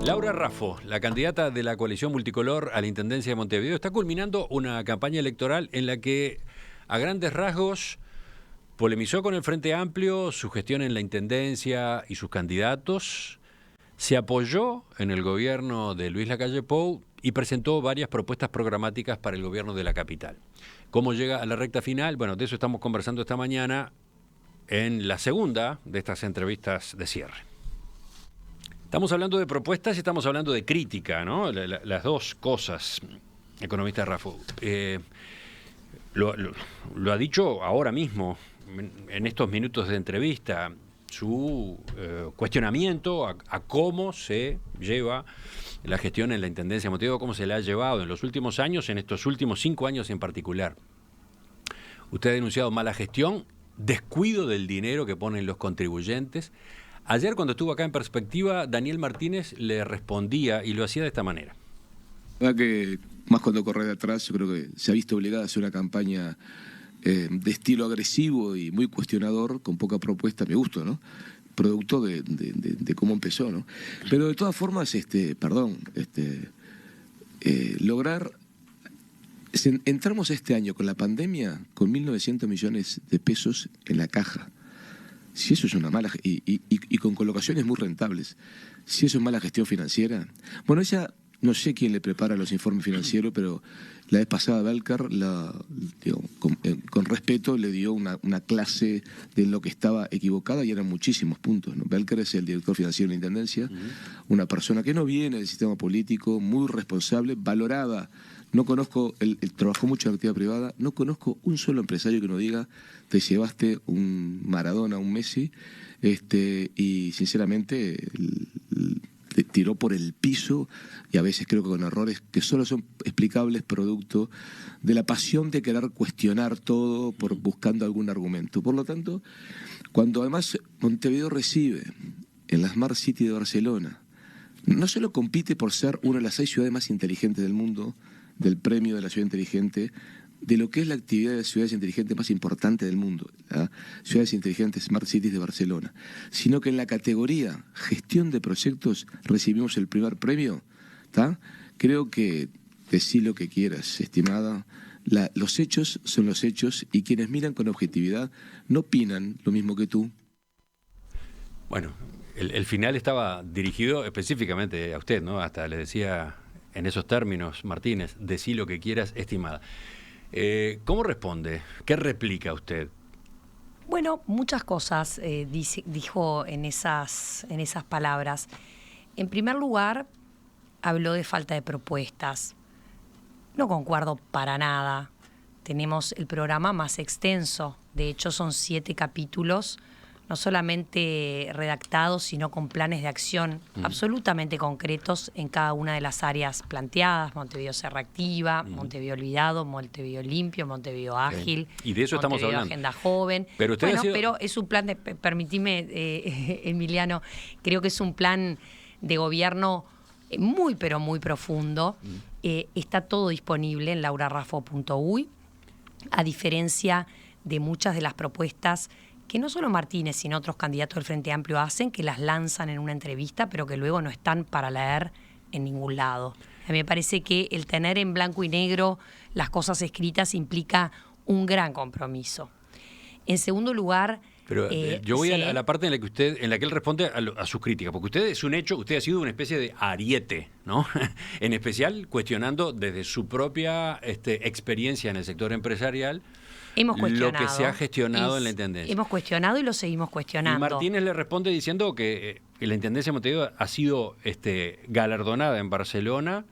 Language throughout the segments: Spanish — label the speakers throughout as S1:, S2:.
S1: Laura Raffo, la candidata de la coalición multicolor a la Intendencia de Montevideo, está culminando una campaña electoral en la que, a grandes rasgos, polemizó con el Frente Amplio, su gestión en la Intendencia y sus candidatos, se apoyó en el gobierno de Luis Lacalle Pou y presentó varias propuestas programáticas para el gobierno de la capital. ¿Cómo llega a la recta final? Bueno, de eso estamos conversando esta mañana en la segunda de estas entrevistas de cierre. Estamos hablando de propuestas y estamos hablando de crítica, ¿no? Las dos cosas, economista Raffo. Lo ha dicho ahora mismo, en estos minutos de entrevista, su cuestionamiento a cómo se lleva la gestión en la Intendencia de Montevideo, cómo se la ha llevado en los últimos años, en estos últimos 5 años en particular. Usted ha denunciado mala gestión, descuido del dinero que ponen los contribuyentes. Ayer, cuando estuvo acá en Perspectiva, Daniel Martínez le respondía y lo hacía de esta manera.
S2: La verdad que, más cuando corre de atrás, yo creo que se ha visto obligada a hacer una campaña de estilo agresivo y muy cuestionador, con poca propuesta, me gusta, ¿no? Producto de cómo empezó, ¿no? Pero de todas formas, lograr... Entramos este año con la pandemia con 1.900 millones de pesos en la caja. Si eso es una mala... Y con colocaciones muy rentables. Si eso es mala gestión financiera... Bueno, ella... No sé quién le prepara los informes financieros, pero la vez pasada Belcar, con respeto, le dio una clase de lo que estaba equivocada y eran muchísimos puntos, ¿no? Belcar es el director financiero de la Intendencia, una persona que no viene del sistema político, muy responsable, valorada. No conozco, él trabajó mucho en la actividad privada, no conozco un solo empresario que no diga, te llevaste un Maradona, un Messi, y sinceramente... tiró por el piso y a veces creo que con errores que solo son explicables producto de la pasión de querer cuestionar todo buscando algún argumento. Por lo tanto, cuando además Montevideo recibe en la Smart City de Barcelona, no solo compite por ser una de las 6 ciudades más inteligentes del mundo, del premio de la ciudad inteligente, de lo que es la actividad de ciudades inteligentes más importante del mundo, ¿la? Ciudades inteligentes Smart Cities de Barcelona, sino que en la categoría gestión de proyectos recibimos el primer premio, ¿tá? Creo que decí lo que quieras, estimada, los hechos son los hechos y quienes miran con objetividad no opinan lo mismo que tú.
S1: Bueno, el final estaba dirigido específicamente a usted, ¿no? Hasta le decía en esos términos, Martínez, decí lo que quieras, estimada. ¿Cómo responde? ¿Qué replica usted?
S3: Bueno, muchas cosas dijo en esas palabras. En primer lugar, habló de falta de propuestas. No concuerdo para nada. Tenemos el programa más extenso. De hecho, son 7 capítulos, no solamente redactados, sino con planes de acción absolutamente concretos en cada una de las áreas planteadas. Montevideo se reactiva, Montevideo olvidado, Montevideo limpio, Montevideo ágil,
S1: y de eso estamos hablando.
S3: Agenda joven.
S1: Pero usted
S3: pero es un plan permitime, Emiliano, creo que es un plan de gobierno muy, pero muy profundo. Está todo disponible en laurarraffo.uy, a diferencia de muchas de las propuestas que no solo Martínez, sino otros candidatos del Frente Amplio hacen, que las lanzan en una entrevista, pero que luego no están para leer en ningún lado. A mí me parece que el tener en blanco y negro las cosas escritas implica un gran compromiso. En segundo lugar...
S1: Pero yo voy a la parte en la que él responde a sus críticas, porque usted es un hecho, usted ha sido una especie de ariete, ¿no? En especial cuestionando desde su propia experiencia en el sector empresarial lo que se ha gestionado en la Intendencia.
S3: Hemos cuestionado y lo seguimos cuestionando.
S1: Y Martínez le responde diciendo que la Intendencia de Montevideo ha sido galardonada en Barcelona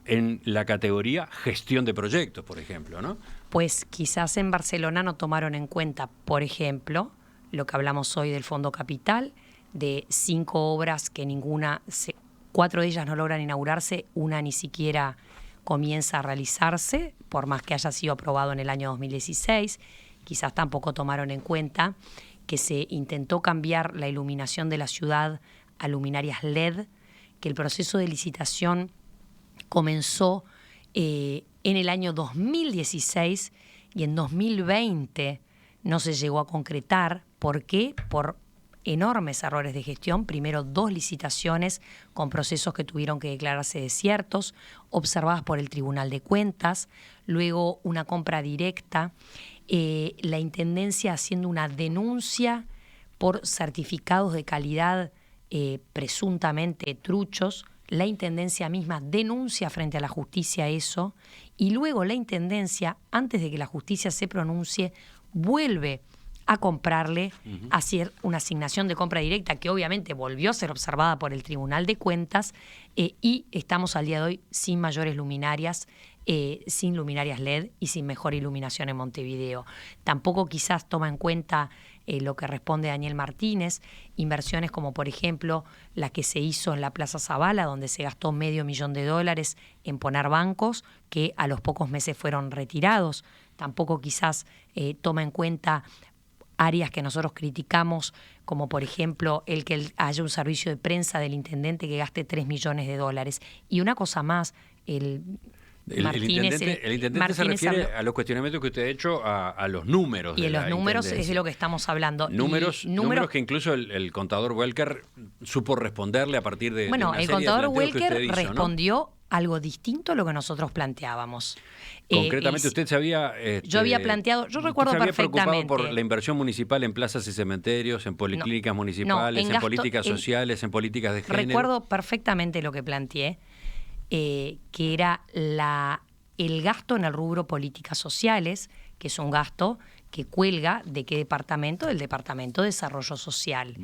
S1: en la categoría gestión de proyectos, por ejemplo, ¿no?
S3: Pues quizás en Barcelona no tomaron en cuenta, por ejemplo, lo que hablamos hoy del Fondo Capital, de 5 obras que 4 de ellas no logran inaugurarse, una ni siquiera comienza a realizarse, por más que haya sido aprobado en el año 2016. Quizás tampoco tomaron en cuenta que se intentó cambiar la iluminación de la ciudad a luminarias LED, que el proceso de licitación comenzó en el año 2016 y en 2020 no se llegó a concretar. ¿Por qué? Por enormes errores de gestión. Primero, 2 licitaciones con procesos que tuvieron que declararse desiertos, observadas por el Tribunal de Cuentas. Luego, una compra directa. La Intendencia haciendo una denuncia por certificados de calidad presuntamente truchos. La Intendencia misma denuncia frente a la justicia eso, y luego la Intendencia, antes de que la justicia se pronuncie, vuelve a comprarle, a hacer una asignación de compra directa que obviamente volvió a ser observada por el Tribunal de Cuentas, y estamos al día de hoy sin mayores luminarias, sin luminarias LED y sin mejor iluminación en Montevideo. Tampoco quizás toma en cuenta lo que responde Daniel Martínez, inversiones como por ejemplo la que se hizo en la Plaza Zavala, donde se gastó $500,000 en poner bancos que a los pocos meses fueron retirados. Tampoco quizás toma en cuenta áreas que nosotros criticamos, como por ejemplo el que haya un servicio de prensa del intendente que gaste $3 millones. Y una cosa más, el intendente
S1: se refiere a los cuestionamientos que usted ha hecho a los números.
S3: Y en los números es de lo que estamos hablando.
S1: Números que incluso el contador Welker supo responderle a partir de
S3: bueno,
S1: una
S3: el
S1: serie
S3: contador
S1: de planteos
S3: Welker
S1: que usted hizo,
S3: respondió
S1: ¿no?
S3: algo distinto a lo que nosotros planteábamos.
S1: Concretamente usted se había...
S3: yo había planteado, yo recuerdo
S1: se había
S3: perfectamente.
S1: preocupado por la inversión municipal en plazas y cementerios, en policlínicas municipales, en políticas sociales, en políticas de género.
S3: Recuerdo perfectamente lo que planteé, que era el gasto en el rubro políticas sociales, que es un gasto que cuelga de qué departamento, del Departamento de Desarrollo Social.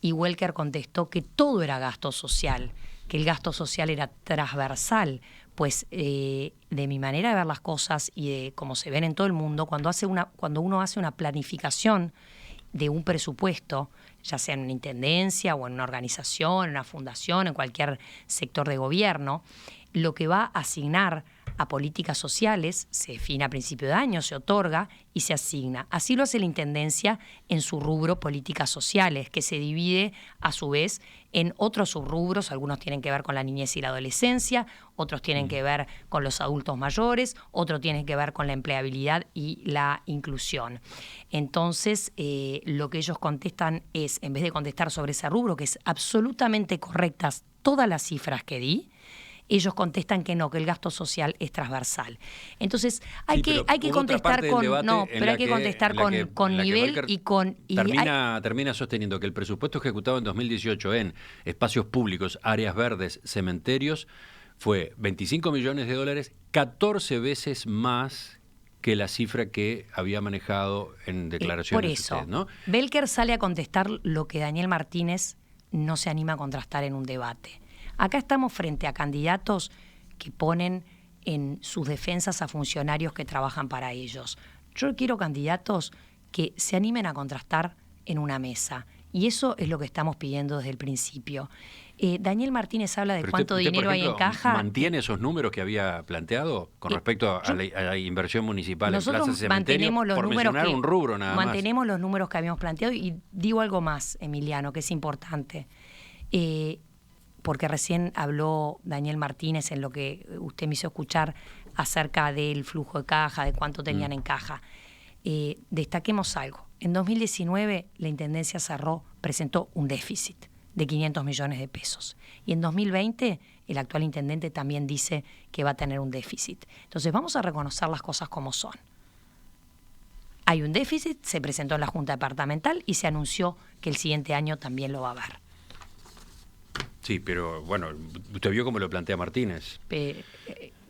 S3: Y Welker contestó que todo era gasto social, que el gasto social era transversal, pues de mi manera de ver las cosas y de cómo se ven en todo el mundo, cuando uno hace una planificación de un presupuesto, ya sea en una intendencia o en una organización, en una fundación, en cualquier sector de gobierno, lo que va a asignar a políticas sociales se define a principio de año, se otorga y se asigna. Así lo hace la Intendencia en su rubro políticas sociales, que se divide a su vez en otros subrubros. Algunos tienen que ver con la niñez y la adolescencia, otros tienen que ver con los adultos mayores, otros tienen que ver con la empleabilidad y la inclusión. Entonces, lo que ellos contestan es, en vez de contestar sobre ese rubro, que es absolutamente correctas todas las cifras que di, ellos contestan que no, que el gasto social es transversal. Entonces hay que contestar con nivel y con
S1: termina sosteniendo que el presupuesto ejecutado en 2018 en espacios públicos, áreas verdes, cementerios fue $25 millones, 14 veces más que la cifra que había manejado en declaraciones.
S3: Por eso,
S1: usted, ¿no?
S3: Welker sale a contestar lo que Daniel Martínez no se anima a contrastar en un debate. Acá estamos frente a candidatos que ponen en sus defensas a funcionarios que trabajan para ellos. Yo quiero candidatos que se animen a contrastar en una mesa. Y eso es lo que estamos pidiendo desde el principio. Daniel Martínez habla de cuánto dinero hay en caja.
S1: ¿Mantiene esos números que había planteado con respecto a la inversión municipal en plazas y cementerios?
S3: Mantenemos los
S1: por
S3: números
S1: mencionar un rubro nada más.
S3: Mantenemos los números que habíamos planteado y digo algo más, Emiliano, que es importante. Porque recién habló Daniel Martínez en lo que usted me hizo escuchar acerca del flujo de caja, de cuánto tenían en caja. Destaquemos algo. En 2019 la Intendencia presentó un déficit de $500 millones. Y en 2020 el actual intendente también dice que va a tener un déficit. Entonces vamos a reconocer las cosas como son. Hay un déficit, se presentó en la Junta Departamental y se anunció que el siguiente año también lo va a haber.
S1: Sí, pero bueno, usted vio cómo lo plantea Martínez.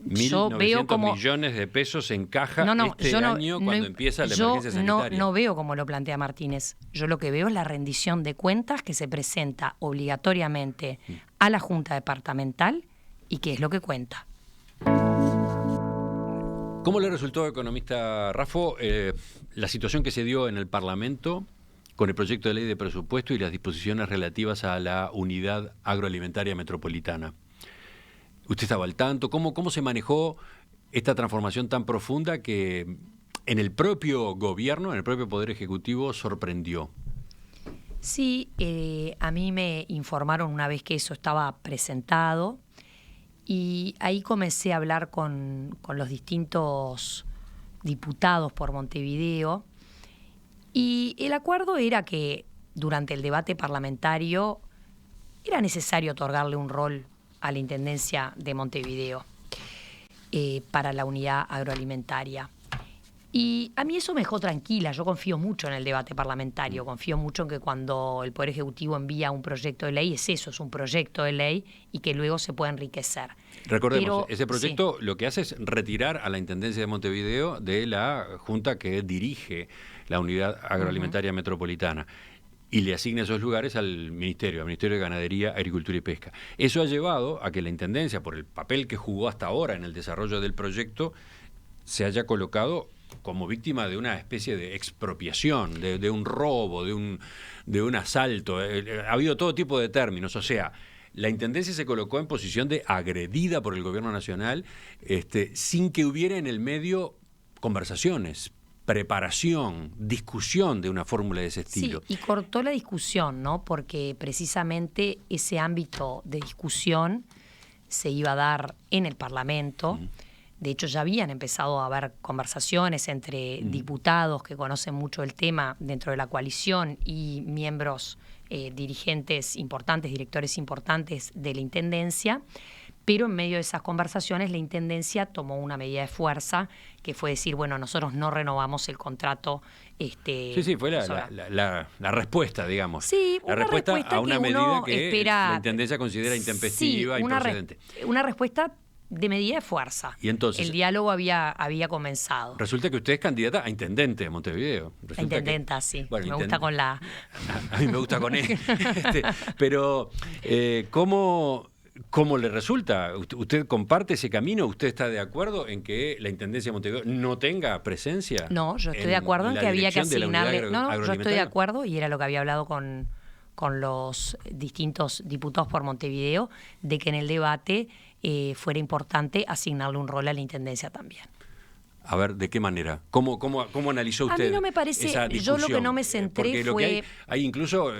S3: Yo veo como
S1: millones de pesos en caja año cuando empieza la emergencia sanitaria.
S3: No veo cómo lo plantea Martínez. Yo lo que veo es la rendición de cuentas que se presenta obligatoriamente a la Junta Departamental y que es lo que cuenta.
S1: ¿Cómo le resultó, economista Raffo, la situación que se dio en el Parlamento con el proyecto de ley de presupuesto y las disposiciones relativas a la unidad agroalimentaria metropolitana? ¿Usted estaba al tanto? ¿Cómo se manejó esta transformación tan profunda que en el propio gobierno, en el propio Poder Ejecutivo, sorprendió?
S3: Sí, a mí me informaron una vez que eso estaba presentado y ahí comencé a hablar con los distintos diputados por Montevideo. Y el acuerdo era que durante el debate parlamentario era necesario otorgarle un rol a la Intendencia de Montevideo para la unidad agroalimentaria. Y a mí eso me dejó tranquila. Yo confío mucho en el debate parlamentario, confío mucho en que cuando el Poder Ejecutivo envía un proyecto de ley, es un proyecto de ley y que luego se puede enriquecer.
S1: Recordemos, ese proyecto lo que hace es retirar a la Intendencia de Montevideo de la junta que dirige la Unidad Agroalimentaria Metropolitana y le asigna esos lugares al Ministerio de Ganadería, Agricultura y Pesca. Eso ha llevado a que la Intendencia, por el papel que jugó hasta ahora en el desarrollo del proyecto, se haya colocado como víctima de una especie de expropiación, de un robo, de un asalto. Ha habido todo tipo de términos. O sea, la Intendencia se colocó en posición de agredida por el Gobierno Nacional sin que hubiera en el medio conversaciones, preparación, discusión de una fórmula de ese estilo.
S3: Sí, y cortó la discusión, ¿no? Porque precisamente ese ámbito de discusión se iba a dar en el Parlamento. De hecho, ya habían empezado a haber conversaciones entre diputados que conocen mucho el tema dentro de la coalición y miembros, dirigentes importantes, directores importantes de la Intendencia. Pero en medio de esas conversaciones la Intendencia tomó una medida de fuerza que fue decir, bueno, nosotros no renovamos el contrato.
S1: Sí, fue la respuesta, digamos.
S3: Sí,
S1: la respuesta a una medida que
S3: espera,
S1: la Intendencia considera intempestiva, improcedente.
S3: Una respuesta de medida de fuerza.
S1: Y entonces,
S3: el diálogo había comenzado.
S1: Resulta que usted es candidata a intendente de Montevideo.
S3: La intendenta, sí. Bueno, me gusta con la...
S1: A mí me gusta con él. Pero, ¿cómo le resulta? ¿Usted comparte ese camino? ¿Usted está de acuerdo en que la Intendencia de Montevideo no tenga presencia?
S3: No, yo estoy de acuerdo en que había que asignarle... No, yo estoy de acuerdo, y era lo que había hablado con los distintos diputados por Montevideo, de que en el debate fuera importante asignarle un rol a la Intendencia también.
S1: A ver, ¿de qué manera? ¿Cómo analizó usted?
S3: A mí no me parece,
S1: esa discusión?
S3: yo lo que no me centré
S1: porque
S3: fue...
S1: Lo que hay incluso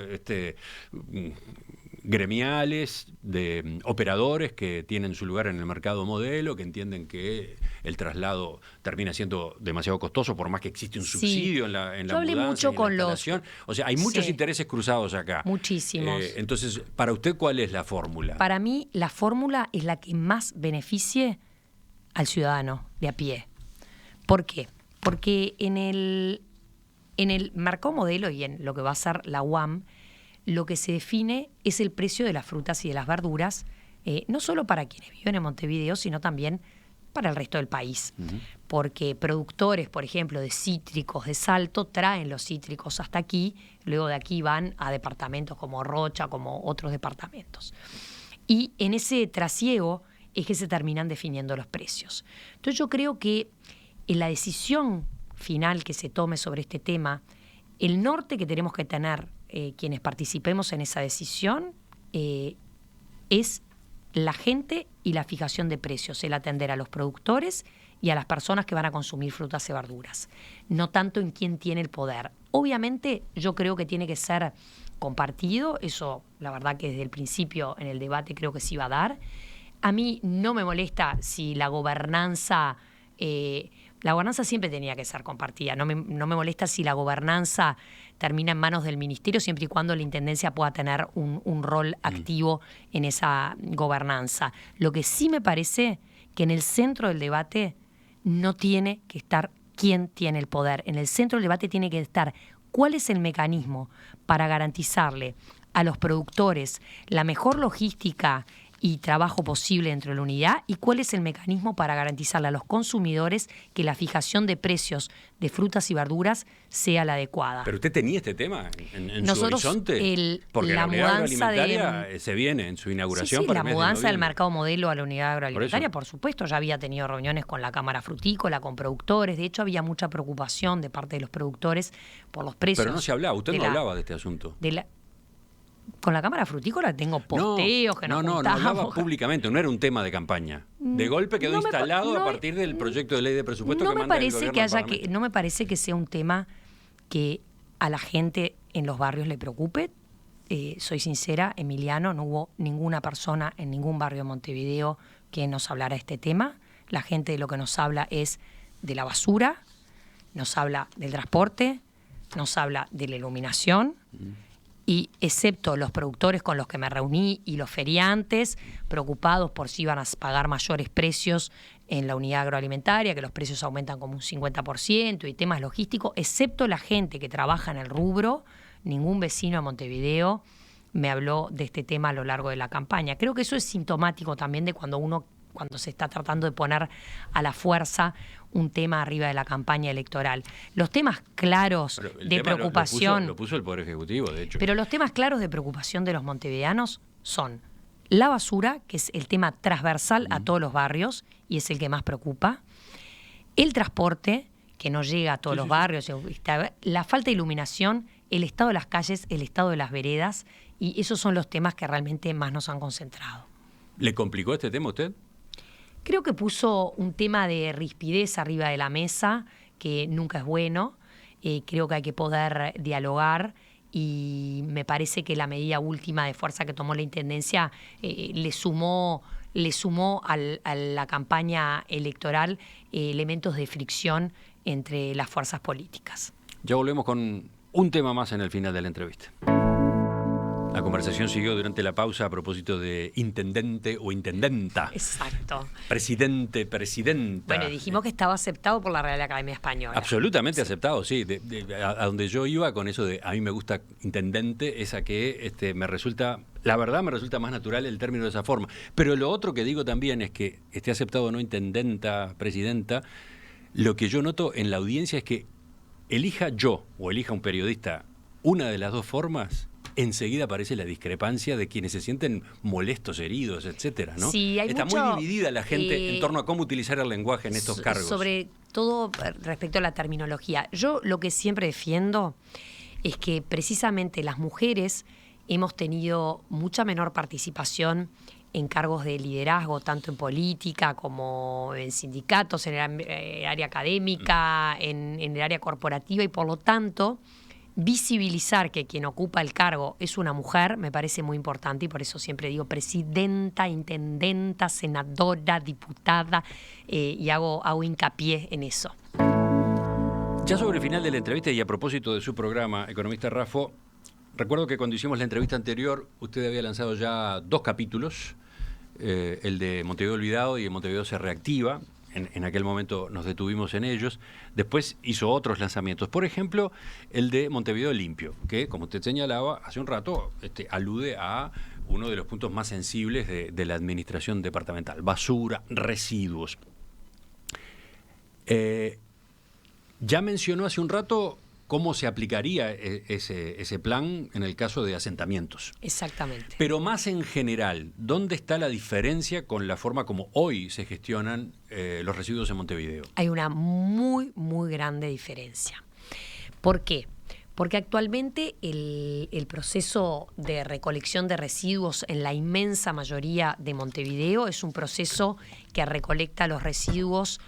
S1: gremiales de operadores que tienen su lugar en el mercado modelo, que entienden que el traslado termina siendo demasiado costoso, por más que existe un subsidio en la mudanza, en la instalación. O sea, hay muchos intereses cruzados acá.
S3: Muchísimos.
S1: Entonces, para usted, ¿cuál es la fórmula?
S3: Para mí, la fórmula es la que más beneficie al ciudadano de a pie. ¿Por qué? Porque en el mercado modelo y en lo que va a ser la UAM, lo que se define es el precio de las frutas y de las verduras, no solo para quienes viven en Montevideo, sino también para el resto del país. Porque productores, por ejemplo, de cítricos de Salto, traen los cítricos hasta aquí, luego de aquí van a departamentos como Rocha, como otros departamentos. Y en ese trasiego es que se terminan definiendo los precios. Entonces yo creo que en la decisión final que se tome sobre este tema, el norte que tenemos que tener quienes participemos en esa decisión es la gente y la fijación de precios, el atender a los productores y a las personas que van a consumir frutas y verduras, no tanto en quién tiene el poder. Obviamente yo creo que tiene que ser compartido, eso la verdad que desde el principio en el debate creo que se iba a dar. A mí no me molesta si la gobernanza siempre tenía que ser compartida. No me molesta si la gobernanza termina en manos del ministerio, siempre y cuando la Intendencia pueda tener un rol activo en esa gobernanza. Lo que sí me parece que en el centro del debate no tiene que estar quién tiene el poder. En el centro del debate tiene que estar cuál es el mecanismo para garantizarle a los productores la mejor logística y trabajo posible dentro de la unidad, y cuál es el mecanismo para garantizarle a los consumidores que la fijación de precios de frutas y verduras sea la adecuada.
S1: ¿Pero usted tenía este tema en
S3: Nosotros,
S1: su horizonte? Porque la unidad agroalimentaria se viene en su inauguración.
S3: Sí,
S1: para
S3: la
S1: el mes de
S3: mudanza del
S1: noviembre.
S3: mercado modelo a la unidad agroalimentaria, por supuesto, ya había tenido reuniones con la Cámara Frutícola, con productores. De hecho, había mucha preocupación de parte de los productores por los precios.
S1: Pero no se hablaba, usted no hablaba de este asunto.
S3: Con la Cámara Frutícola tengo posteos que nos juntamos.
S1: No hablaba públicamente, no era un tema de campaña. De golpe quedó instalado a partir del proyecto de ley de presupuesto que manda el gobierno al Parlamento.
S3: No me parece que sea un tema que a la gente en los barrios le preocupe. Soy sincera, Emiliano, no hubo ninguna persona en ningún barrio de Montevideo que nos hablara de este tema. La gente de lo que nos habla es de la basura, nos habla del transporte, nos habla de la iluminación. y excepto los productores con los que me reuní y los feriantes, preocupados por si iban a pagar mayores precios en la unidad agroalimentaria, que los precios aumentan como un 50% y temas logísticos, excepto la gente que trabaja en el rubro, ningún vecino de Montevideo me habló de este tema a lo largo de la campaña. Creo que eso es sintomático también de cuando se está tratando de poner a la fuerza un tema arriba de la campaña electoral. Los temas claros de preocupación...
S1: Lo puso el Poder Ejecutivo, de hecho.
S3: Pero los temas claros de preocupación de los montevideanos son la basura, que es el tema transversal a todos los barrios y es el que más preocupa, el transporte, que no llega a todos los barrios, la falta de iluminación, el estado de las calles, el estado de las veredas, y esos son los temas que realmente más nos han concentrado.
S1: ¿Le complicó este tema a usted?
S3: Creo que puso un tema de rispidez arriba de la mesa, que nunca es bueno. Creo que hay que poder dialogar y me parece que la medida última de fuerza que tomó la Intendencia le sumó a la campaña electoral elementos de fricción entre las fuerzas políticas.
S1: Ya volvemos con un tema más en el final de la entrevista. La conversación siguió durante la pausa a propósito de intendente o intendenta.
S3: Exacto.
S1: Presidente, presidenta.
S3: Bueno, dijimos que estaba aceptado por la Real Academia Española.
S1: Absolutamente aceptado, sí. A donde yo iba con eso de a mí me gusta intendente, es a que me resulta, la verdad me resulta más natural el término de esa forma. Pero lo otro que digo también es que esté aceptado o no intendenta, presidenta, lo que yo noto en la audiencia es que elija yo o elija un periodista una de las dos formas, enseguida aparece la discrepancia de quienes se sienten molestos, heridos, etcétera, ¿no?
S3: Sí,
S1: está muy dividida la gente en torno a cómo utilizar el lenguaje en estos cargos.
S3: Sobre todo respecto a la terminología. Yo lo que siempre defiendo es que precisamente las mujeres hemos tenido mucha menor participación en cargos de liderazgo, tanto en política como en sindicatos, en el área académica, en el área corporativa, y por lo tanto visibilizar que quien ocupa el cargo es una mujer me parece muy importante, y por eso siempre digo presidenta, intendenta, senadora, diputada, y hago hincapié en eso.
S1: Ya sobre el final de la entrevista y a propósito de su programa, Economista Raffo, recuerdo que cuando hicimos la entrevista anterior usted había lanzado ya 2 capítulos, el de Montevideo Olvidado y el Montevideo se reactiva. En aquel momento nos detuvimos en ellos. Después hizo otros lanzamientos. Por ejemplo, el de Montevideo Limpio, que, como usted señalaba hace un rato, alude a uno de los puntos más sensibles de la administración departamental. Basura, residuos. Ya mencionó hace un rato cómo se aplicaría ese plan en el caso de asentamientos.
S3: Exactamente.
S1: Pero más en general, ¿dónde está la diferencia con la forma como hoy se gestionan los residuos en Montevideo?
S3: Hay una muy, muy grande diferencia. ¿Por qué? Porque actualmente el proceso de recolección de residuos en la inmensa mayoría de Montevideo es un proceso que recolecta los residuos,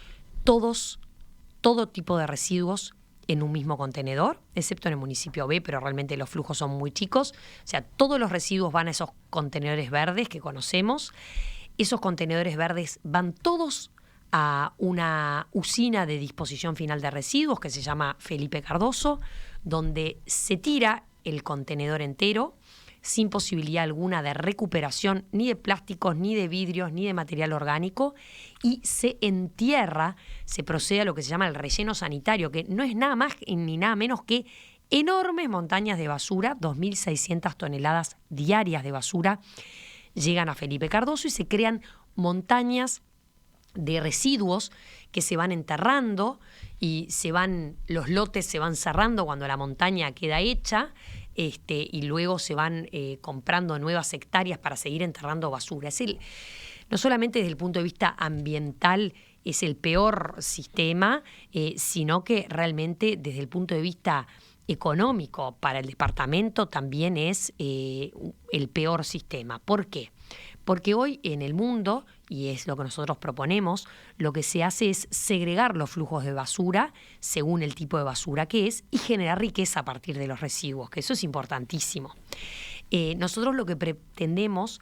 S3: todo tipo de residuos, en un mismo contenedor, excepto en el municipio B, pero realmente los flujos son muy chicos. O sea, todos los residuos van a esos contenedores verdes que conocemos. Esos contenedores verdes van todos a una usina de disposición final de residuos que se llama Felipe Cardoso, donde se tira el contenedor entero sin posibilidad alguna de recuperación ni de plásticos, ni de vidrios, ni de material orgánico, y se entierra, se procede a lo que se llama el relleno sanitario, que no es nada más ni nada menos que enormes montañas de basura, 2.600 toneladas diarias de basura llegan a Felipe Cardoso y se crean montañas de residuos que se van enterrando y los lotes se van cerrando cuando la montaña queda hecha, y luego se van comprando nuevas hectáreas para seguir enterrando basura. No solamente desde el punto de vista ambiental es el peor sistema, sino que realmente desde el punto de vista económico para el departamento también es el peor sistema. ¿Por qué? Porque hoy en el mundo, y es lo que nosotros proponemos, lo que se hace es segregar los flujos de basura según el tipo de basura que es y generar riqueza a partir de los residuos, que eso es importantísimo. Nosotros lo que pretendemos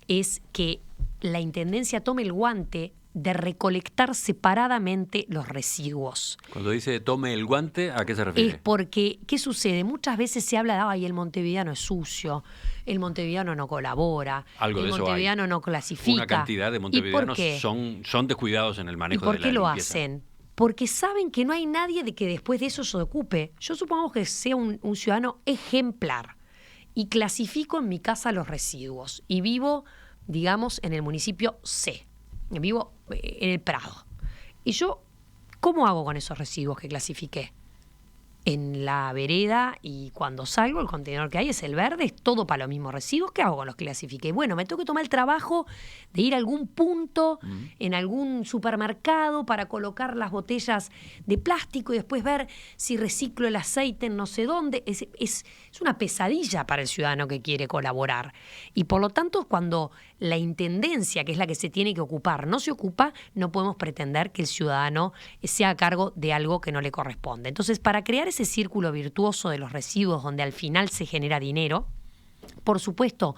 S3: es que la Intendencia tome el guante de recolectar separadamente los residuos.
S1: Cuando dice tome el guante, ¿a qué se refiere?
S3: Es porque, ¿qué sucede? Muchas veces se habla de, ay, el montevideano es sucio, el montevideano no colabora,
S1: Algo
S3: el
S1: de eso
S3: montevideano
S1: hay.
S3: no clasifica.
S1: Una cantidad de
S3: ¿Y por
S1: montevideanos
S3: qué?
S1: son descuidados en el manejo de la limpieza.
S3: ¿Y por qué lo hacen? Porque saben que no hay nadie de que después de eso se ocupe. Yo supongo que sea un ciudadano ejemplar y clasifico en mi casa los residuos y vivo, digamos, en el municipio C. Vivo en el Prado. Y yo, ¿cómo hago con esos residuos que clasifiqué? En la vereda, y cuando salgo, el contenedor que hay es el verde, es todo para los mismos residuos. ¿Qué hago con los que clasifiqué? Bueno, me tengo que tomar el trabajo de ir a algún punto, en algún supermercado, para colocar las botellas de plástico y después ver si reciclo el aceite en no sé dónde. Es una pesadilla para el ciudadano que quiere colaborar. Y por lo tanto, cuando la intendencia, que es la que se tiene que ocupar, no se ocupa, no podemos pretender que el ciudadano sea a cargo de algo que no le corresponde. Entonces, para crear ese círculo virtuoso de los residuos donde al final se genera dinero, por supuesto,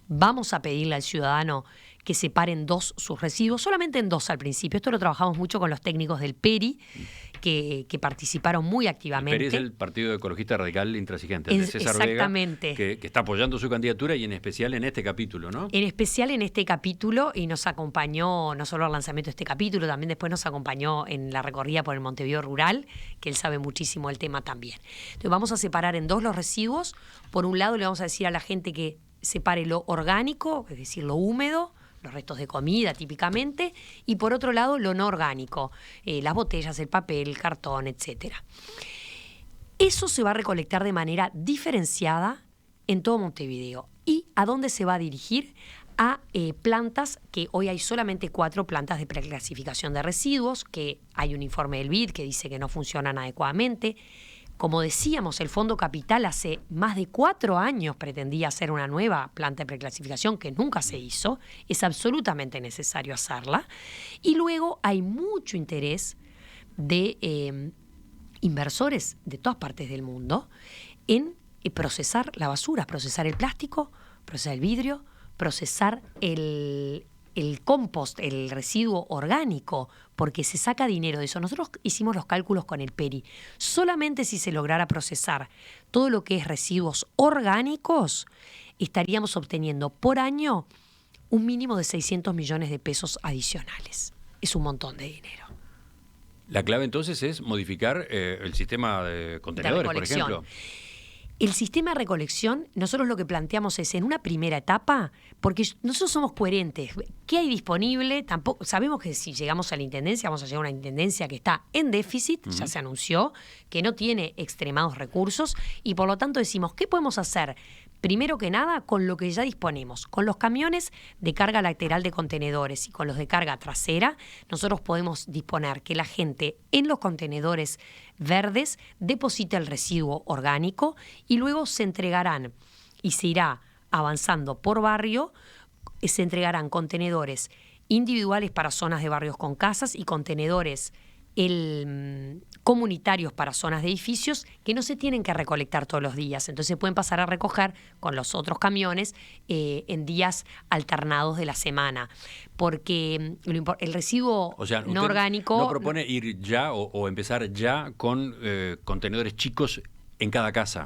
S3: vamos a pedirle al ciudadano que separe en dos sus residuos, solamente en dos al principio. Esto lo trabajamos mucho con los técnicos del PERI, que participaron muy activamente.
S1: El PERI es el Partido Ecologista Radical Intransigente, el de César
S3: exactamente.
S1: Vega, que está apoyando su candidatura y en especial en este capítulo, ¿no?
S3: En especial en este capítulo, y nos acompañó no solo al lanzamiento de este capítulo, también después nos acompañó en la recorrida por el Montevideo Rural, que él sabe muchísimo del tema también. Entonces vamos a separar en dos los residuos. Por un lado le vamos a decir a la gente que separe lo orgánico, es decir, lo húmedo, los restos de comida típicamente, y por otro lado lo no orgánico, las botellas, el papel, el cartón, etcétera. Eso se va a recolectar de manera diferenciada en todo Montevideo. ¿Y a dónde se va a dirigir? A plantas, que hoy hay solamente 4 plantas de preclasificación de residuos, que hay un informe del BID que dice que no funcionan adecuadamente. Como decíamos, el Fondo Capital hace más de 4 años pretendía hacer una nueva planta de preclasificación que nunca se hizo. Es absolutamente necesario hacerla. Y luego hay mucho interés de inversores de todas partes del mundo en procesar la basura, procesar el plástico, procesar el vidrio, procesar el compost, el residuo orgánico, porque se saca dinero de eso. Nosotros hicimos los cálculos con el PERI. Solamente si se lograra procesar todo lo que es residuos orgánicos, estaríamos obteniendo por año un mínimo de 600 millones de pesos adicionales. Es un montón de dinero.
S1: La clave entonces es modificar el sistema de contenedores, por ejemplo.
S3: El sistema de recolección, nosotros lo que planteamos es en una primera etapa, porque nosotros somos coherentes. ¿Qué hay disponible? Tampoco sabemos que si llegamos a la intendencia, vamos a llegar a una intendencia que está en déficit, ya se anunció, que no tiene extremados recursos, y por lo tanto decimos, ¿qué podemos hacer? Primero que nada, con lo que ya disponemos, con los camiones de carga lateral de contenedores y con los de carga trasera, nosotros podemos disponer que la gente en los contenedores verdes deposite el residuo orgánico y luego se entregarán y se irá avanzando por barrio, se entregarán contenedores individuales para zonas de barrios con casas y contenedores comunitarios para zonas de edificios que no se tienen que recolectar todos los días. Entonces se pueden pasar a recoger con los otros camiones en días alternados de la semana. Porque el residuo no orgánico...
S1: ¿No propone ir ya o empezar ya con contenedores chicos en cada casa?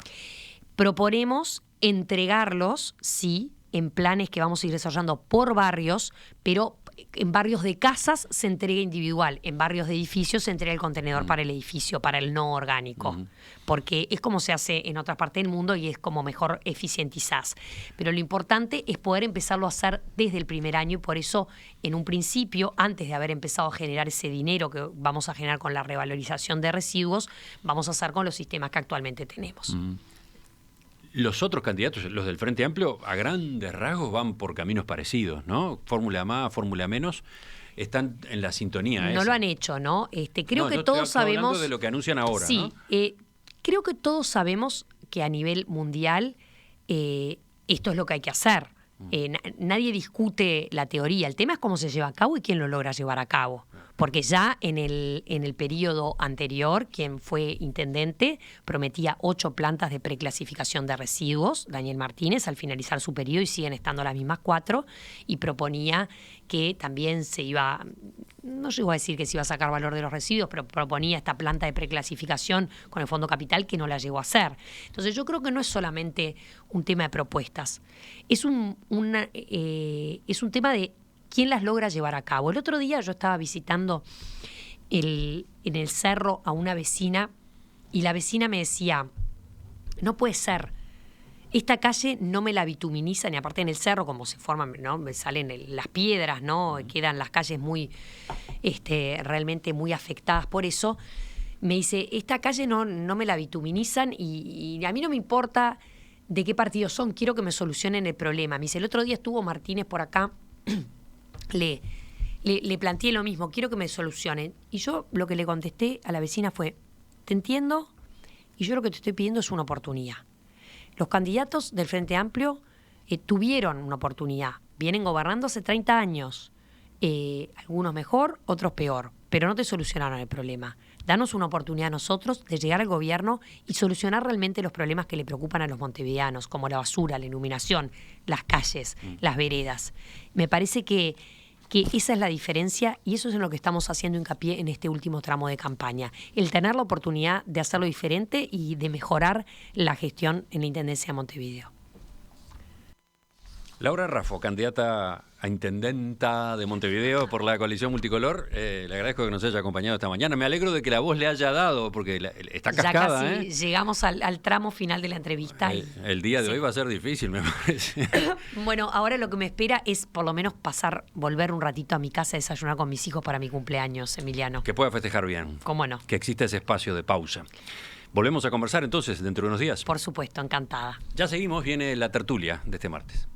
S3: Proponemos entregarlos, sí, en planes que vamos a ir desarrollando por barrios, pero en barrios de casas se entrega individual, en barrios de edificios se entrega el contenedor para el edificio, para el no orgánico, porque es como se hace en otras partes del mundo y es como mejor eficientizás. Pero lo importante es poder empezarlo a hacer desde el primer año y por eso en un principio, antes de haber empezado a generar ese dinero que vamos a generar con la revalorización de residuos, vamos a hacer con los sistemas que actualmente tenemos.
S1: Los otros candidatos, los del Frente Amplio, a grandes rasgos van por caminos parecidos, ¿no? Fórmula más, fórmula menos, están en la sintonía.
S3: No
S1: esa.
S3: Lo han hecho, ¿no? Creo que todos sabemos...
S1: Hablando de lo que anuncian ahora,
S3: sí,
S1: ¿no?
S3: Creo que todos sabemos que a nivel mundial esto es lo que hay que hacer. Nadie discute la teoría. El tema es cómo se lleva a cabo y quién lo logra llevar a cabo. porque ya en el periodo anterior, quien fue intendente prometía 8 plantas de preclasificación de residuos, Daniel Martínez, al finalizar su periodo, y siguen estando las mismas 4, y proponía que también se iba, no llegó a decir que se iba a sacar valor de los residuos, pero proponía esta planta de preclasificación con el Fondo Capital, que no la llegó a hacer. Entonces yo creo que no es solamente un tema de propuestas, es un tema de quién las logra llevar a cabo. El otro día yo estaba visitando en el cerro a una vecina y la vecina me decía, no puede ser, esta calle no me la bituminizan, y aparte en el cerro como se forman, ¿no? Me salen las piedras, ¿no? Quedan las calles muy, realmente muy afectadas por eso. Me dice, esta calle no me la bituminizan y a mí no me importa de qué partido son, quiero que me solucionen el problema. Me dice, el otro día estuvo Martínez por acá, le planteé lo mismo, quiero que me solucionen. Y yo lo que le contesté a la vecina fue, te entiendo, y yo lo que te estoy pidiendo es una oportunidad. Los candidatos del Frente Amplio tuvieron una oportunidad, vienen gobernando hace 30 años, algunos mejor, otros peor, pero no te solucionaron el problema. Danos una oportunidad a nosotros de llegar al gobierno y solucionar realmente los problemas que le preocupan a los montevideanos, como la basura, la iluminación, las calles, las veredas. Me parece que esa es la diferencia y eso es en lo que estamos haciendo hincapié en este último tramo de campaña. El tener la oportunidad de hacerlo diferente y de mejorar la gestión en la Intendencia de Montevideo.
S1: Laura Raffo, candidata a intendenta de Montevideo por la coalición multicolor, le agradezco que nos haya acompañado esta mañana. Me alegro de que la voz le haya dado, porque está cascada.
S3: Ya casi llegamos al tramo final de la entrevista.
S1: El día de hoy va a ser difícil, me parece.
S3: Bueno, ahora lo que me espera es por lo menos volver un ratito a mi casa a desayunar con mis hijos para mi cumpleaños, Emiliano.
S1: Que pueda festejar bien.
S3: ¿Cómo no?
S1: Que exista ese espacio de pausa. Volvemos a conversar entonces dentro de unos días.
S3: Por supuesto, encantada.
S1: Ya seguimos, viene la tertulia de este martes.